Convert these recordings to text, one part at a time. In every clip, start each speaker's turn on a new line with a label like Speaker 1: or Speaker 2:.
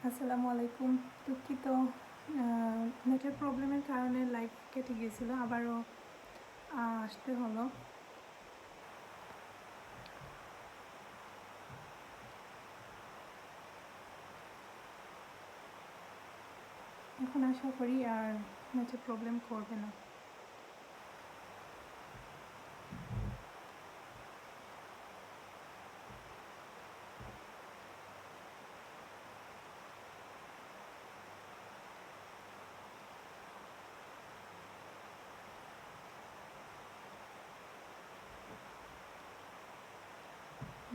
Speaker 1: আসসালামু আলাইকুম। দুঃখিত, নেটের প্রবলেমের কারণে লাইভ কেটে গিয়েছিল, আবারও আসতে হলো। এখন আশা করি আর নেটের প্রবলেম করবে না।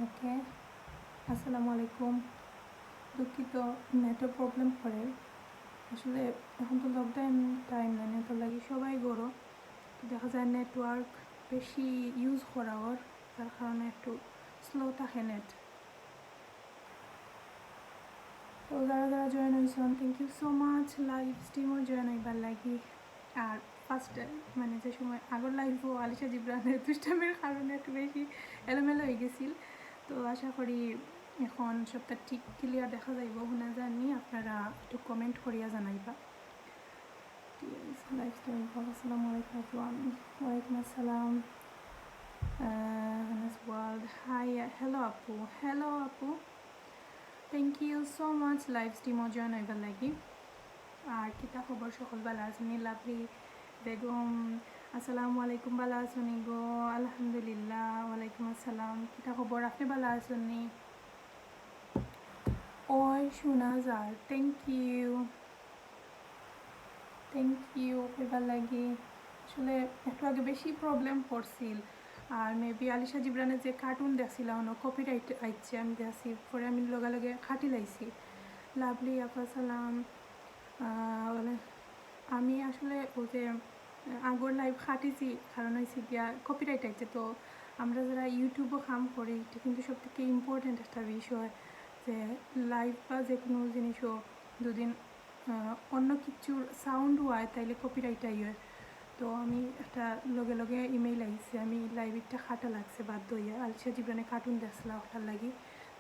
Speaker 1: ওকে, আসসালামু আলাইকুম। দুঃখিত, নেটের প্রবলেম করে। আসলে এখন তো লকডাউন টাইম না, নেটের লাগি সবাই গড়ো দেখা যায় নেটওয়ার্ক বেশি ইউজ করা ওর, যার কারণে একটু স্লো থাকে নেট। তো যারা যারা জয়েন হয়েছেন, thank you so much. Live স্ট্রিমও জয়েন হইবার লাগি। আর ফার্স্ট মানে যে সময় আগর লাইভও আলিশা জিব্রানের দুষ্টামের কারণে একটু বেশি এলোমেলো হয়ে গেছিল। তো আশা করি এখন সবটা ঠিক ক্লিয়ার দেখা যাইব। শোনা জানি আপনারা একটু কমেন্ট করিয়া জানাইবা। Live stream. আসসালামু আলাইকুম এভরিওয়ান। ওয়ালাইকুম আসসালাম। হানাস ওয়ার্ল্ড, হাই, হ্যালো আপু। হ্যালো আপু, thank you so much live স্ট্রিমও জয়েন হইবার লাগি। আর কিতা খবর, সকল ভালো আছেন? লাভলি বেগম, আসসালামু আলাইকুম। ভালো আছেন গো? আলহামদুলিল্লাহ। ওয়ালাইকুম আসসালাম। কিতা খবর, আপনি ভালো আছেন? ওই শোনা যায়। থ্যাংক ইউ এবার লাগি। আসলে একটু আগে বেশি প্রবলেম করছিল। আর মেবি আলিশা জিব্রানের যে কার্টুন দেখছিল কপিরাইট আইছে, আমি দেখছি পরে আমি লগে লগে খাটি লাইছি। লাভলি আপা সালাম। আমি আসলে ওই যে আগর লাইভ খাটিছি, কারণ হয়েছে গিয়া কপিরাইট আইছে। তো আমরা যারা ইউটিউবও কাম করি, এটা কিন্তু সব থেকে ইম্পর্টেন্ট একটা বিষয় যে লাইভ বা যে কোনো জিনিসও দুদিন অন্য কিছুর সাউন্ড হয় তাইলে কপিরাইট আইয়। তো আমি একটা লগে লগে ইমেইল আইছে, আমি লাইভটা খাটা লাগছে বাধ্য হইয়া। আলিশা জীবনে কার্টুন দেখছিলাম ওটার লাগি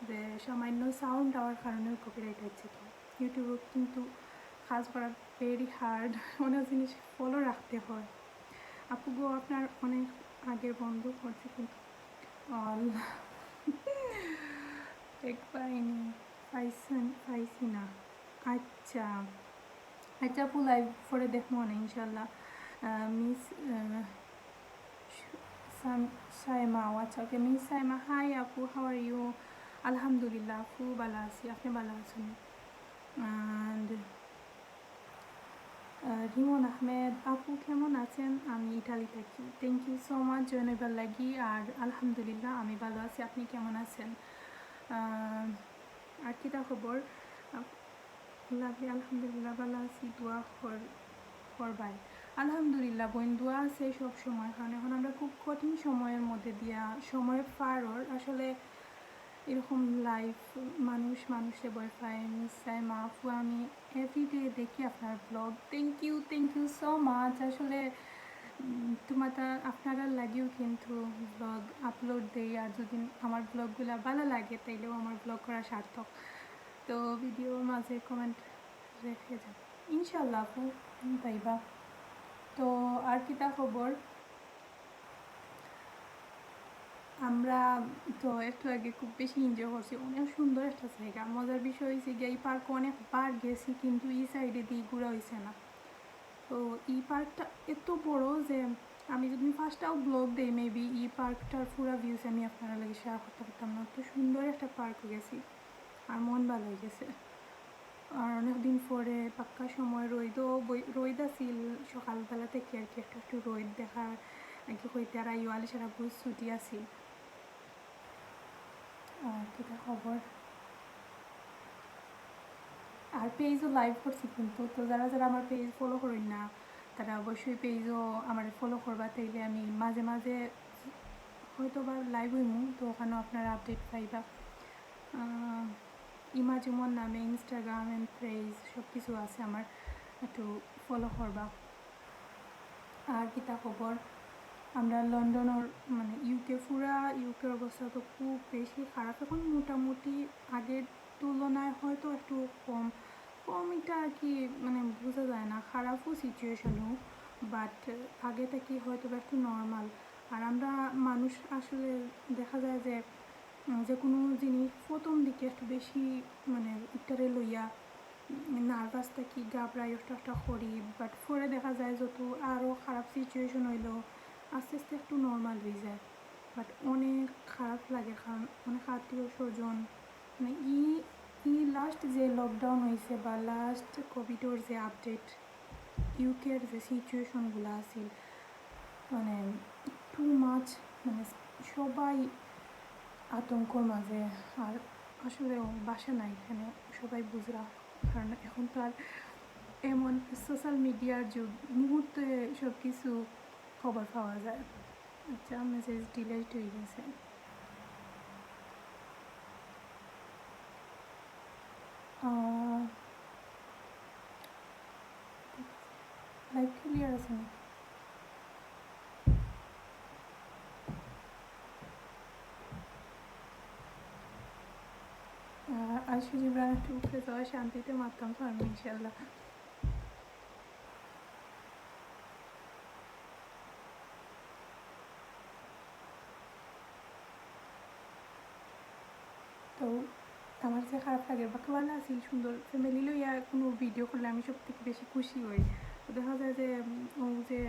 Speaker 1: যে সামান্য সাউন্ড হওয়ার কারণেও কপিরাইট আইছে। তো ইউটিউবে কিন্তু কাজ করা ভেরি হার্ড, অনেক জিনিস ফলো রাখতে হয়। আপু গো, আপনার অনেক আগের বন্ধু করছে কিন্তু অল এক পাইনি, পাইছি না। আচ্ছা আচ্ছা আপু, লাইভ পরে দেখবো না ইনশাল্লাহ। মিস সাইমা, আচ্ছা ওকে। মিস সাইমা, হাই আপু, হাউ আর ইউ? আলহামদুলিল্লাহ আপু ভালো আছি, আপনি ভালো আছেন? অ্যান্ড রিমন আহমেদ, আপু কেমন আছেন? আমি ইটালি থাকি। থ্যাংক ইউ সো মাচ জয়নবার লাগি। আর আলহামদুলিল্লাহ আমি ভালো আছি, আপনি কেমন আছেন? আর কিতা খবর? লাভলি, আলহামদুলিল্লাহ ভালো আছি, দোয়া করবাই। আলহামদুলিল্লাহ বোন, দোয়া আছে সব সময়, কারণ এখন আমরা খুব কঠিন সময়ের মধ্যে দিয়া সময় পার আসলে এরকম লাইফ মানুষে ভয় পায়। মিস সাইমা আপু, আমি এভরিডে দেখি আপনার blog. Thank you so much. আসলে আপনারা লাগেও কিন্তু ব্লগ আপলোড দেই, আর যদি আমার ব্লগগুলো ভালো লাগে তাইলেও আমার ব্লগ করা সার্থক। তো ভিডিওর মাঝে কমেন্ট রেখে যান ইনশাল্লাহ আপু, পাইবা। তো আর কিতা খবর? আমরা তো একটু আগে খুব বেশি এনজয় করছি, অনেক সুন্দর একটা জায়গা। মজার বিষয় হয়েছে গিয়ে এই পার্কে অনেকবার গেছি, কিন্তু এই সাইডে দিয়ে ঘোরা হয়েছে না। তো এই পার্কটা এত বড় যে আমি যদি ফার্স্টটাও ব্লগ দেই, মেবি এই পার্কটার পুরো ভিউজ আমি আপনারা লাগে শেয়ার করতে পারতাম না। তো সুন্দর একটা পার্ক গেছি, আর মন ভালো হয়ে গেছে। আর অনেকদিন পরে পাক্কা সময় রোদ আসিল সকালবেলা থেকে আর কি, একটু একটু রোদ দেখার আর কি হইতে। আর আইওয়ালি সারা বুঝ ছুটি আসিল। আর কিটা খবর? আর পেজও লাইভ করছি কিন্তু। তো যারা যারা আমার পেজ ফলো করেন না, তারা অবশ্যই পেজও আমার ফলো করবা, তাইলে আমি মাঝে মাঝে হয়তো বা লাইভ হইমু, তো ওখানেও আপনারা আপডেট পাইবা। ইমাজিমন নামে ইনস্টাগ্রাম অ্যান্ড পেজ সব কিছু আছে আমার, একটু ফলো করবা। আর কিতা খবর? আমরা লন্ডনের ইউকের অবস্থা তো খুব বেশি খারাপ এখন, মোটামুটি আগের তুলনায় হয়তো একটু কম কম, এটা আর কি মানে বোঝা যায় না, খারাপও সিচুয়েশনও, বাট আগে থেকে হয়তো বা একটু নর্মাল। আর আমরা মানুষ আসলে দেখা যায় যে যে কোনো জিনিস প্রথম দিকে একটু বেশি মানে ইটারে লইয়া নার্ভাস থাকি, ঘাবড়াই একটা করি, বাট পরে দেখা যায় যত আরও খারাপ সিচুয়েশন হইলো আস্তে আস্তে একটু নর্মাল হয়ে যায়। বাট অনেক খারাপ লাগে, কারণ অনেক আত্মীয় স্বজন মানে লাস্ট যে লকডাউন হয়েছে বা লাস্ট কোভিডের যে আপডেট ইউকের যে সিচুয়েশনগুলো আছিল মানে টু মাছ, মানে সবাই আতঙ্কর মাঝে। আর আসলে বাসা নাই এখানে, সবাই বুঝরা, কারণ এখন তো আর এমন সোশ্যাল মিডিয়ার যুগ, মুহূর্তে সব কিছু খবর পাওয়া যায়। আচ্ছা, মেসেজ ডিলেট হয়ে গেছে। লাইভ ক্লিয়ার আছে না? আজকে জিবরান একটু উপরে যাওয়া শান্তিতে মারতাম পারবো ইনশাল্লাহ। তো আমার যে খারাপ লাগে বাকি ভালো আছি, সুন্দর ফ্যামিলি লইয়া কোনো ভিডিও করলে আমি সব থেকে বেশি খুশি হই। তো দেখা যায় যে ও যে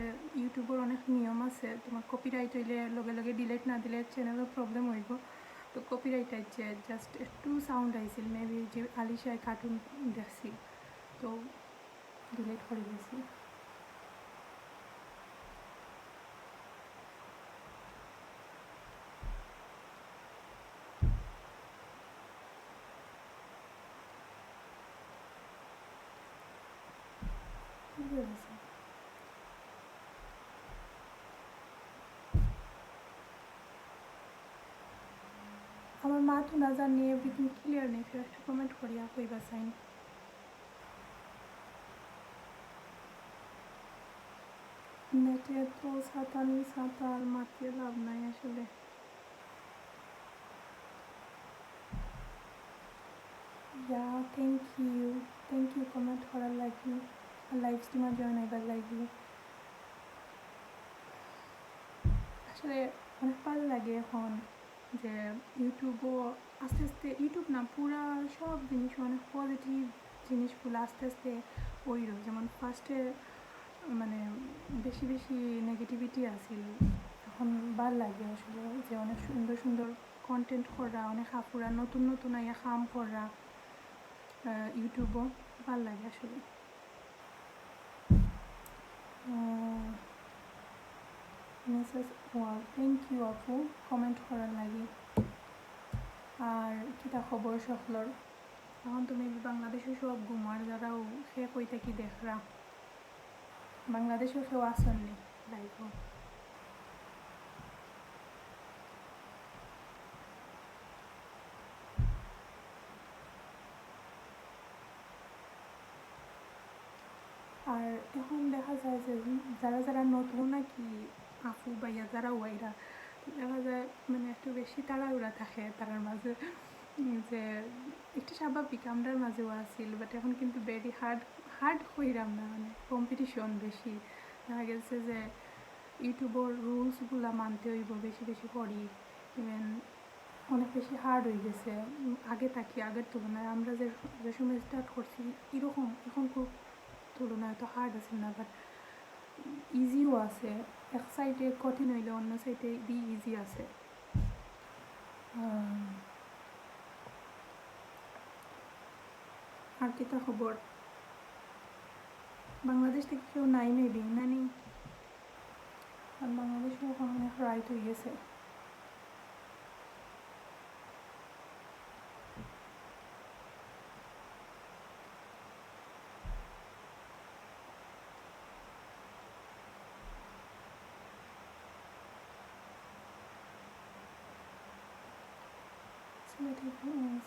Speaker 1: ইউটিউবের অনেক নিয়ম আছে, তোমার কপিরাইট হইলে লগে লগে ডিলেট না দিলে চ্যানেলের প্রবলেম হইব। তো কপিরাইট আইছে, জাস্ট একটু সাউন্ড আইছিল, মেবি যে আলিশায় কার্টুন দেখছি, তো ডিলেট করে দিয়েছি। বুঝে গেছি। আমার মা তো না জানি এভরিথিং ক্লিয়ার নেই, ফের একটা কমেন্ট করিয়া কইবা সাইন। নেটে তো সাঁতানি সাঁতার মাতিয়ে লাভ নাই আসলে। ইয়া থ্যাংক ইউ কমেন্ট করার লাগি, লাইভ স্ট্রিমার জয়েন হইবার লাগি। আসলে অনেক ভালো লাগে এখন যে ইউটিউবও আস্তে আস্তে, ইউটিউব না পুরা সব জিনিস অনেক পজিটিভ জিনিসগুলো আস্তে আস্তে ওইরো, যেমন ফার্স্টে মানে বেশি বেশি নেগেটিভিটি আসিল, এখন ভাল লাগে আসলে যে অনেক সুন্দর সুন্দর কন্টেন্ট করা, অনেক আপুরা নতুন নতুন আইয়া কাম করা ইউটিউবও ভাল লাগে আসলে। মেসেজ ওয়াও, থ্যাংক ইউ আপু কমেন্ট করার লাগে। আর কিতা খবর সকলর? এখন তুমি বাংলাদেশে সব ঘুমার যারাও সে কই থাকি দেখরা, বাংলাদেশেও কেউ আসেননি লাইভ। আর এখন দেখা যায় যে যারা যারা নতুন নাকি আপু ভাইয়া যারা ওয়াইরা, দেখা যায় মানে একটু বেশি তাড়াহুড়া থাকে তারার মাঝে, যে একটু স্বাভাবিক আমরার মাঝেও আসিল, বাট এখন কিন্তু ভেরি হার্ড হইরাম না, মানে কম্পিটিশন বেশি। দেখা গেছে যে ইউটিউবের রুলসগুলো মানতে হইব বেশি বেশি করি, ইভেন অনেক বেশি হার্ড হয়ে গেছে আগে থাকি, আগের তুলনায় আমরা যে যে সময় স্টার্ট করছি এরকম এখন খুব তুলনায় তো হার্ড আছে না, বাট ইজিও আছে। এক সাইডে কঠিন হইলে অন্য সাইডে দি ইজি আছে। আর কিতা খবর? বাংলাদেশ থেকে কেউ নাই মেবি নানি, আর বাংলাদেশে এখন অনেক রাইট হয়ে গেছে।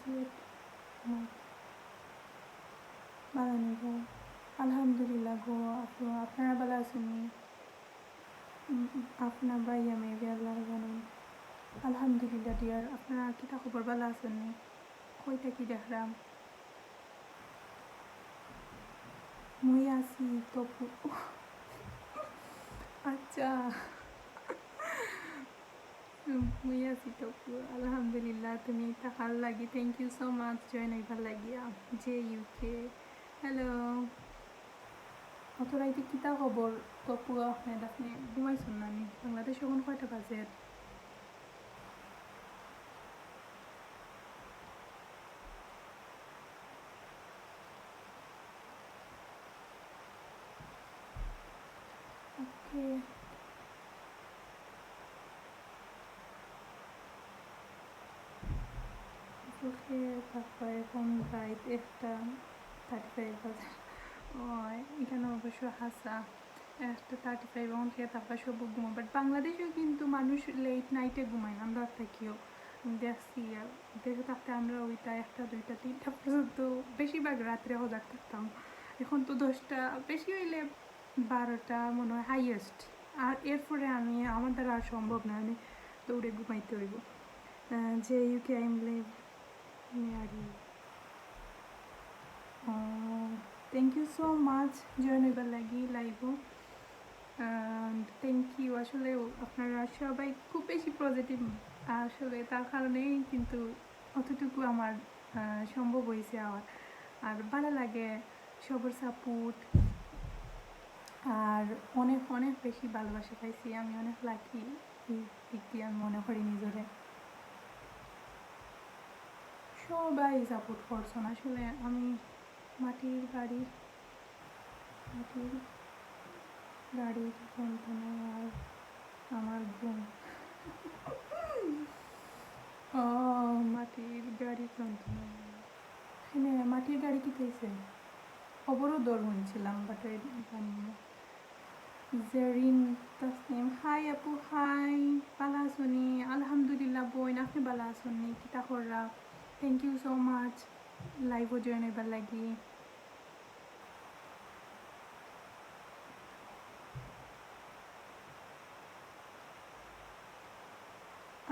Speaker 1: সিলেট বানানি গো, আলহামদুলিল্লাহ গো আপু, আপনারা ভালো আছেননি? আপনার ভাইয়া মেবি আল্লাহ জানেন। আলহামদুলিল্লাহ ডিয়ার, আপনারা কিতা খবর ভালো আছেননি? কইটা কি দেখলাম মুই আছি তপু আচ্ছা মুই আছি তপু আলহামদুলিল্লাহ তুমি থাকার লাগি thank you so much join হইবার লাগিয়া যে ইউকে হ্যালো অত রাইতে কিতা খবর তপু আহমেদ আপনি ঘুমাইছেন না নি বাংলাদেশ এখন কয়টা বাজে ওকে ওকে তারপর এখন রাইত 1:35 বাজে ও এখানে অবশ্য হাসা 1:35 এখন খেয়ে তারপর সব ঘুমো বাট বাংলাদেশেও কিন্তু মানুষ লেট নাইটে ঘুমায় আমরা থাকিও দেখছি দেশে থাকতে আমরা ওইটা 1টা 2টা 3টা পর্যন্ত বেশিরভাগ রাত্রে সজাগ থাকতাম এখন তো 10টা বেশি হইলে 12টা মনে হয় হাইয়েস্ট আর এরপরে আমার দ্বারা আর সম্ভব না আমি দৌড়ে ঘুমাইতে হইব যে ইউকে আইম লিভ মেয়ারি thank you so much join হইবার লাগি লাইভও থ্যাংক ইউ আসলে আপনারা সবাই খুব বেশি পজিটিভ আসলে তার কারণেই কিন্তু অতটুকু আমার সম্ভব হয়েছে আর ভালো লাগে সবার সাপোর্ট আর অনেক অনেক বেশি ভালোবাসা পাইছি আমি অনেক লাকি এই দিক দিয়ে আমি মনে করি নিজরে সবাই সাপোর্ট করছেন আসলে আমি মাটির গাড়ির যন্ত্রণা আর আমার ঘুম ও মাটির গাড়ির যন্ত্রণা হ্যাঁ মাটির গাড়ি কি হয়েছে খবরও দৌড় শুনছিলাম বাট জানি না জেরিন তাসনিম হাই আপু হাই বালা আসনি আলহামদুলিল্লাহ বইন আপনি বালা আসনি কিতা কররা থ্যাংক ইউ সো মাচ লাইভও জয়েন হইবার লাগি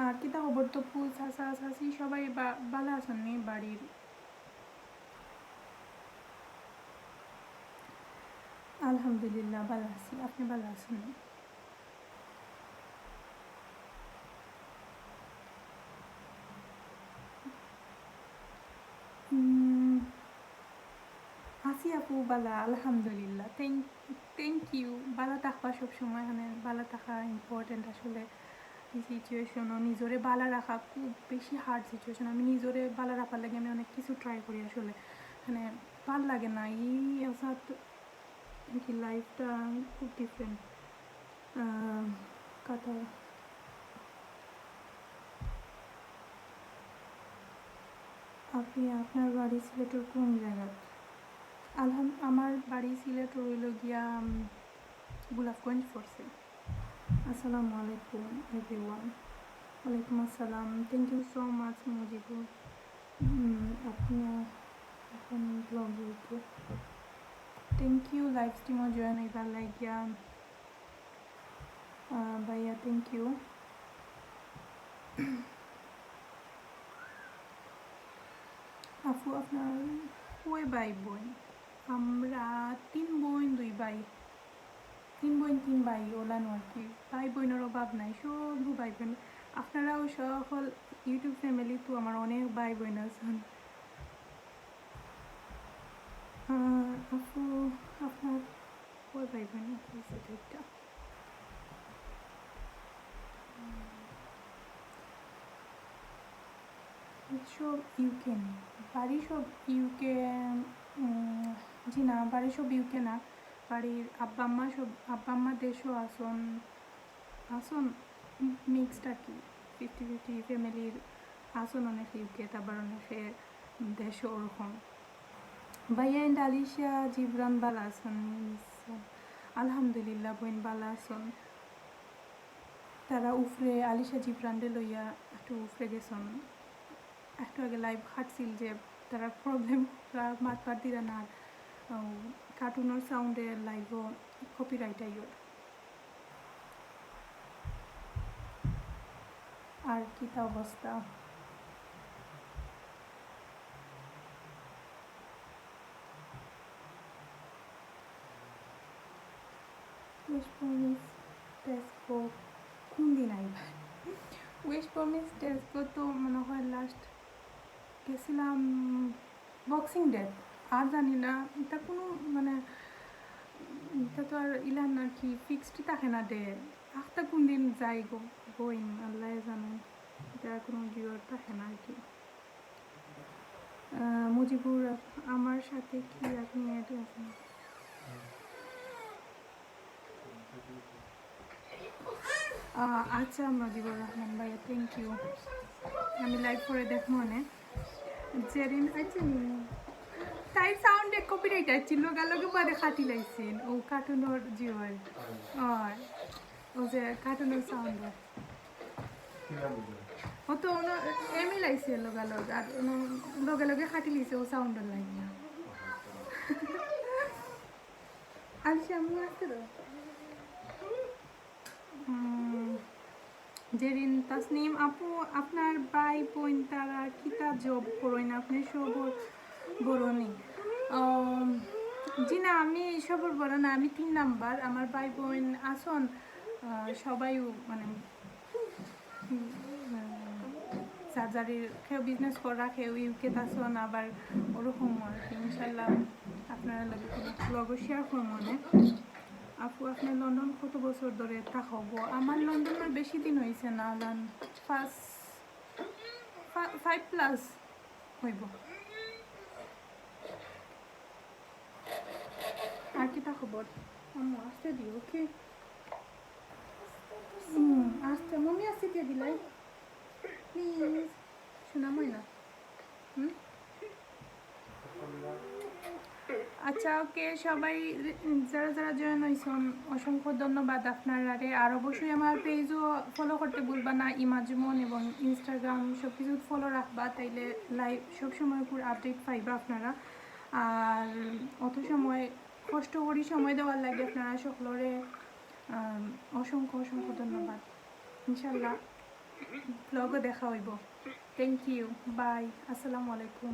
Speaker 1: আর কিতা খবর তপু চাচা চাচি সবাই বালা আসনি বাড়ির আলহামদুলিল্লাহ ভালো আছি আপনি ভালো আছেন আছি আপু বালা আলহামদুলিল্লাহ থ্যাংক ইউ বালা থাকবা সবসময় এখানে বালা থাকা ইম্পর্টেন্ট আসলে এই সিচুয়েশনও নিজরে বালা রাখা খুব বেশি হার্ড সিচুয়েশন আমি নিজরে বালা রাখার লাগে আমি অনেক কিছু ট্রাই করি আসলে মানে ভাল লাগে না এই অসাত কি লাইফটা খুব ডিফারেন্ট কথা আপনি আপনার বাড়ি সিলেটের কোন জায়গা আমার বাড়ি সিলেট রইল গিয়া গোলাপগঞ্জ ফোর্সে আসসালামু আলাইকুম এভরিওয়ান ওয়ালাইকুম আসসালাম thank you so much Mujibur আপনি এখন ব্লগ হইতে থ্যাংক ইউ লাইভ স্ট্রিমও জয়েন হইবার লাগিয়া ভাইয়া থ্যাংক ইউ আপু আপনার কয় ভাই বোন আমরা 3 বোন 2 ভাই 3 বোন 3 ভাই ওলানো আর কি ভাই বোনের অভাব নাই সব ভাই বোন আপনারাও সকল ইউটিউব ফ্যামিলি তো আমার অনেক ভাই বোন আছেন আপু আপনার কয় ভাই বোন সেটা সব ইউকে বাড়ি সব ইউকে জি না বাড়ি সব ইউকে না বাড়ির আব্বা আম্মা দেশও আসন মিক্সড আর কি 50-50 ফ্যামিলির আসন অনেক ইউকে তারপর অনেকে দেশও ওরকম ভাইয়া এন্ড আলিশা জিবরান বালা আসন আলহামদুলিল্লাহ বোন বালা আসন তারা উফরে আলিশা জিবরানরে লইয়া একটু উফরে গেছেন একটু আগে লাইভ হাঁটছিল যে তারা প্রবলেম মাতবার দিরা না কার্টুনের সাউন্ডে লাইভও কপিরাইট আইয়র আর কি তা অবস্থা ওয়েস্ট প্রমিস টেস্কো কোন দিন আইবার? ওয়েস্ট প্রমিস টেস্কো তো মনে হয় লাস্ট গেছিলাম বক্সিং ডে। আর জানি না এটা কোনো মানে এটা তো আর ইলান আর কি ফিক্সড থাকে না ডে, আখটা কোন দিন যাই গইন আল্লাহ জানেন, এটা কোনো জিওর থাকে না আর কি। মুজিবুর আমার সাথে কি আপনি অ্যাড আছেন? আচ্ছা মুজিবুর রহমান ভাইয়া, থ্যাংক ইউ। আমি লাইভ করে দেখবো মানে জেরিন আছে তাই সাউন্ডে কপিরাইট আছিল গালকে বাদে খাটি লাইছেন ও কার্টুনের জিওর হয় ও যে কার্টুনের সাউন্ড ও তো এমনি লাইছে লগালগ আর লগে লগে খাটি লাইছে ও সাউন্ডের লাগে না। আচ্ছা আমি আসতে দাও জেরিন তাসনিম আপু, আপনার ভাই বোন তারা কিতা জব করেন? আপনি সব বড়নি? জি না, আমি সবর বড় না, আমি 3 নাম্বার। আমার ভাই বোন আসন সবাই মানে সার্জারির কেউ বিজনেস করা, কেউ ইউকে আসন, আবার ওরকম আর কি। ইনশাল্লাহ আপনারা লাগে ব্লগও শেয়ার করবো মনে। আপু আপনি লন্ডন কত বছর ধরে থাকব? আমার লন্ডনের বেশি দিন হয়েছে না, 5+ হইব। আর কি তা খবর? আম্মু আসতে দিও, ওকে? আসতে মম্মি আসতে দিয়ে দিলাই প্লিজ, শোনামই না। আচ্ছা ওকে, সবাই যারা যারা জয়েন হয়েছেন অসংখ্য ধন্যবাদ আপনারা। আর অবশ্যই আমার পেজও ফলো করতে ভুলবা না, ইমাজমন, এবং ইনস্টাগ্রাম সব কিছু ফলো রাখবা, তাইলে লাইভ সবসময় পুরো আপডেট পাইবা আপনারা। আর অত সময় কষ্ট করি সময় দেওয়ার লাগে আপনারা সকলরে অসংখ্য অসংখ্য ধন্যবাদ। ইনশাল্লাহ ব্লগও দেখা হইব। থ্যাংক ইউ, বাই, আসসালামু আলাইকুম।